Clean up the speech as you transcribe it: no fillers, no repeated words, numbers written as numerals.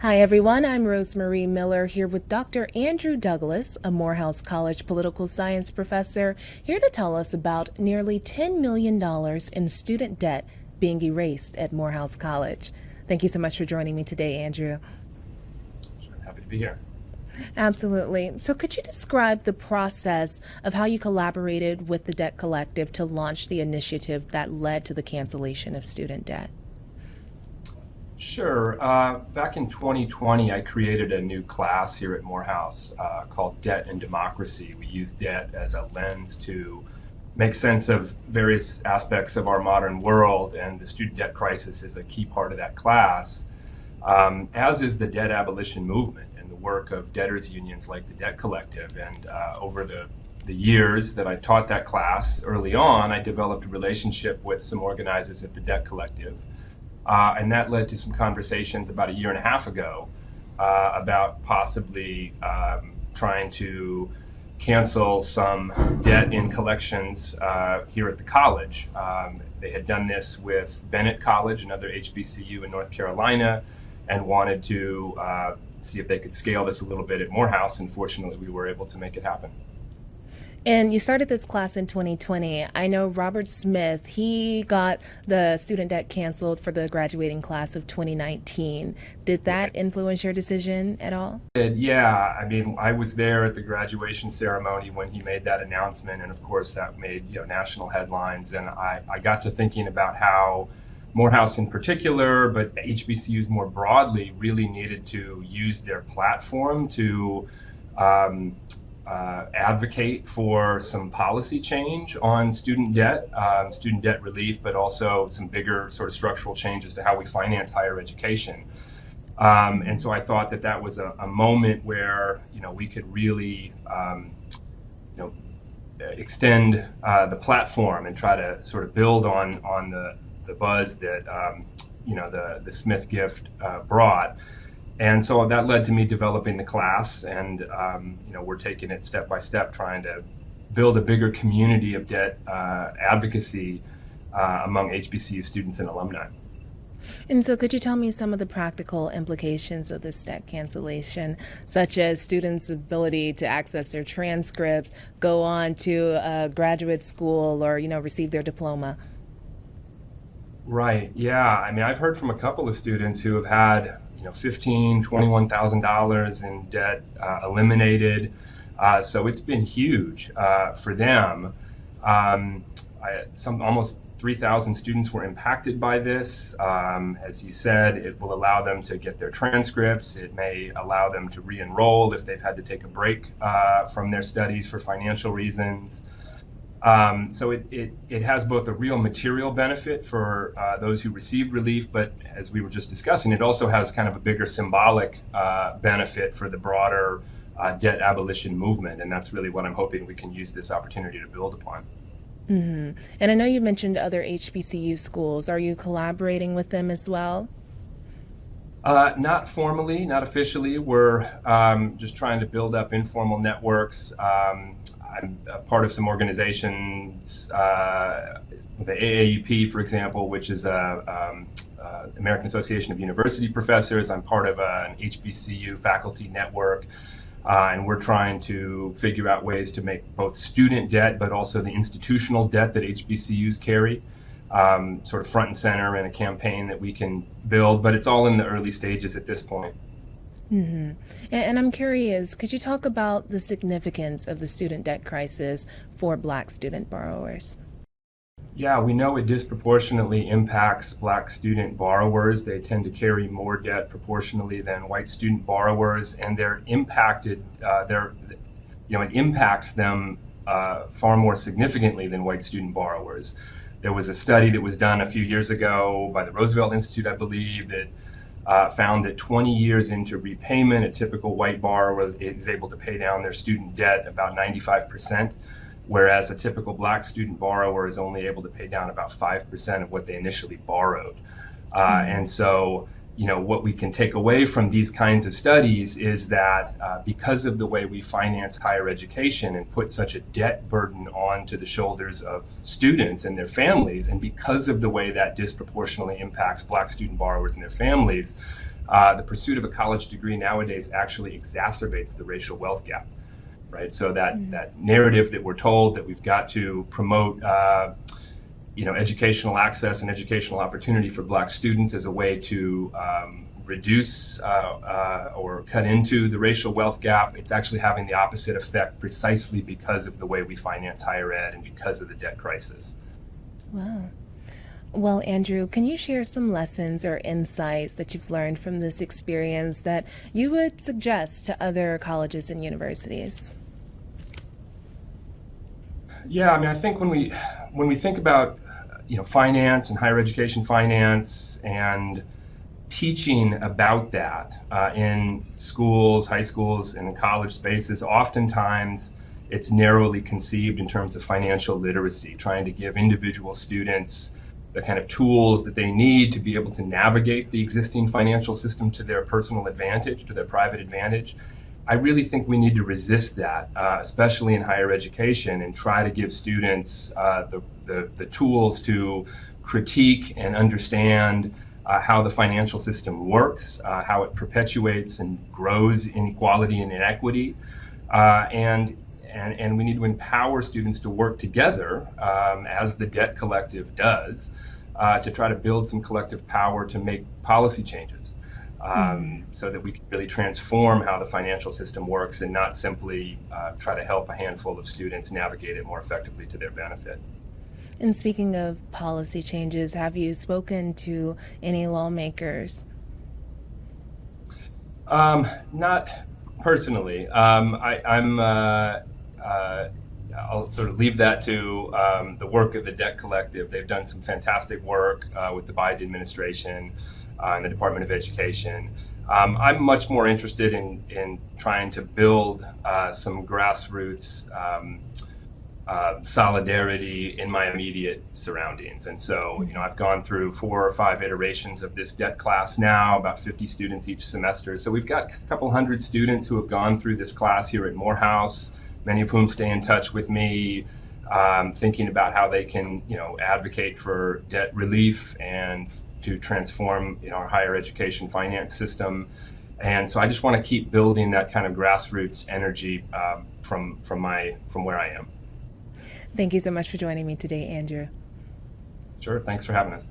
Hi, everyone. I'm Rosemarie Miller here with Dr. Andrew Douglas, a Morehouse College political science professor, here to tell us about nearly $10 million in student debt being erased at Morehouse College. Thank you so much for joining me today, Andrew. Sure, happy to be here. Absolutely. So, could you describe the process of how you collaborated with the Debt Collective to launch the initiative that led to the cancellation of student debt? Sure. Back in 2020, I created a new class here at Morehouse called Debt and Democracy. We use debt as a lens to make sense of various aspects of our modern world, and the student debt crisis is a key part of that class, as is the debt abolition movement and the work of debtors unions like the Debt Collective. And over the years that I taught that class, early on, I developed a relationship with some organizers at the Debt Collective. And that led to some conversations about a year and a half ago about possibly trying to cancel some debt in collections here at the college. They had done this with Bennett College, another HBCU in North Carolina, and wanted to see if they could scale this a little bit at Morehouse. And fortunately, we were able to make it happen. And you started this class in 2020. I know Robert Smith, he got the student debt canceled for the graduating class of 2019. Did that influence your decision at all? Yeah, I mean, I was there at the graduation ceremony when he made that announcement, and of course that made national headlines. And I got to thinking about how Morehouse in particular, but HBCUs more broadly, really needed to use their platform to advocate for some policy change on student debt relief, but also some bigger sort of structural changes to how we finance higher education. And so I thought that that was a moment where we could really extend the platform and try to sort of build on the buzz that the Smith gift brought. And so that led to me developing the class, and we're taking it step by step, trying to build a bigger community of debt advocacy among HBCU students and alumni. And so, could you tell me some of the practical implications of this debt cancellation, such as students' ability to access their transcripts, go on to a graduate school, or receive their diploma? Right. Yeah. I mean, I've heard from a couple of students who have had $15,000, $21,000 in debt eliminated. So it's been huge for them. Almost 3,000 students were impacted by this. As you said, it will allow them to get their transcripts. It may allow them to re-enroll if they've had to take a break from their studies for financial reasons. So it has both a real material benefit for those who receive relief, but as we were just discussing, it also has kind of a bigger symbolic benefit for the broader debt abolition movement, and that's really what I'm hoping we can use this opportunity to build upon. Mm-hmm. And I know you mentioned other HBCU schools. Are you collaborating with them as well? Not formally, not officially. We're just trying to build up informal networks. I'm a part of some organizations, the AAUP, for example, which is American Association of University Professors. I'm part of an HBCU faculty network, and we're trying to figure out ways to make both student debt, but also the institutional debt that HBCUs carry, sort of front and center in a campaign that we can build. But it's all in the early stages at this point. Mm-hmm. And I'm curious, could you talk about the significance of the student debt crisis for Black student borrowers? Yeah, we know it disproportionately impacts Black student borrowers. They tend to carry more debt proportionally than white student borrowers, and they're impacted. It impacts them far more significantly than white student borrowers. There was a study that was done a few years ago by the Roosevelt Institute, I believe, that found that 20 years into repayment, a typical white borrower is able to pay down their student debt about 95%, whereas a typical Black student borrower is only able to pay down about 5% of what they initially borrowed. And so what we can take away from these kinds of studies is that because of the way we finance higher education and put such a debt burden onto the shoulders of students and their families, and because of the way that disproportionately impacts Black student borrowers and their families, the pursuit of a college degree nowadays actually exacerbates the racial wealth gap, right? So that narrative that we're told that we've got to promote educational access and educational opportunity for Black students as a way to reduce or cut into the racial wealth gap, it's actually having the opposite effect precisely because of the way we finance higher ed and because of the debt crisis. Wow. Well, Andrew, can you share some lessons or insights that you've learned from this experience that you would suggest to other colleges and universities? Yeah, I mean, I think when we think about finance and higher education finance and teaching about that in schools, high schools, and in college spaces, oftentimes it's narrowly conceived in terms of financial literacy, trying to give individual students the kind of tools that they need to be able to navigate the existing financial system to their personal advantage, to their private advantage. I really think we need to resist that, especially in higher education, and try to give students the tools to critique and understand how the financial system works, how it perpetuates and grows inequality and inequity, and we need to empower students to work together, as the debt collective does, to try to build some collective power to make policy changes, so that we can really transform how the financial system works and not simply try to help a handful of students navigate it more effectively to their benefit. And speaking of policy changes, have you spoken to any lawmakers? Not personally. I'll sort of leave that to the work of the Debt Collective. They've done some fantastic work with the Biden administration and the Department of Education. I'm much more interested in trying to build some grassroots solidarity in my immediate surroundings. And so, I've gone through 4 or 5 iterations of this debt class now, about 50 students each semester. So we've got a couple hundred students who have gone through this class here at Morehouse, many of whom stay in touch with me, thinking about how they can, advocate for debt relief and to transform, our higher education finance system. And so I just want to keep building that kind of grassroots energy from where I am. Thank you so much for joining me today, Andrew. Sure. Thanks for having us.